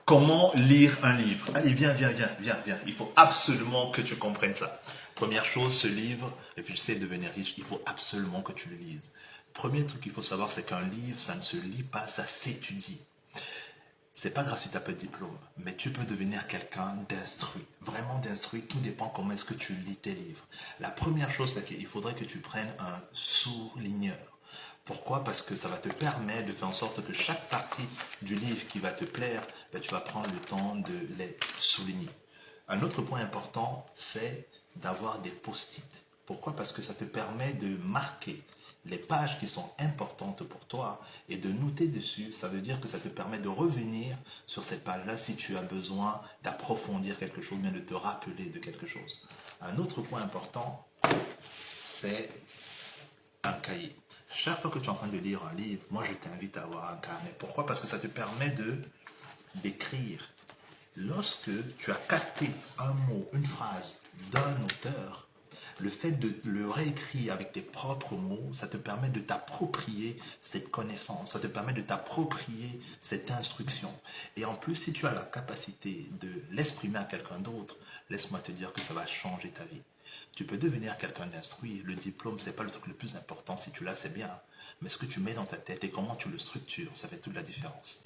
Comment lire un livre? Allez, viens. Il faut absolument que tu comprennes ça. Première chose, ce livre, et puis tu sais devenir riche, il faut absolument que tu le lises. Premier truc qu'il faut savoir, c'est qu'un livre, ça ne se lit pas, ça s'étudie. C'est pas grave si tu n'as pas de diplôme, mais tu peux devenir quelqu'un d'instruit. Vraiment d'instruit, tout dépend comment est-ce que tu lis tes livres. La première chose, c'est qu'il faudrait que tu prennes un surligneur. Pourquoi? Parce que ça va te permettre de faire en sorte que chaque partie du livre qui va te plaire, ben, tu vas prendre le temps de les souligner. Un autre point important, c'est d'avoir des post-it. Pourquoi? Parce que ça te permet de marquer les pages qui sont importantes pour toi et de noter dessus. Ça veut dire que ça te permet de revenir sur cette page-là si tu as besoin d'approfondir quelque chose, bien de te rappeler de quelque chose. Un autre point important, c'est un cahier. Chaque fois que tu es en train de lire un livre, moi je t'invite à avoir un carnet. Pourquoi? Parce que ça te permet d'écrire. Lorsque tu as capté un mot, une phrase d'un auteur, le fait de le réécrire avec tes propres mots, ça te permet de t'approprier cette connaissance, ça te permet de t'approprier cette instruction. Et en plus, si tu as la capacité de l'exprimer à quelqu'un d'autre, laisse-moi te dire que ça va changer ta vie. Tu peux devenir quelqu'un d'instruit. Le diplôme, c'est pas le truc le plus important. Si tu l'as, c'est bien. Mais ce que tu mets dans ta tête et comment tu le structures, ça fait toute la différence.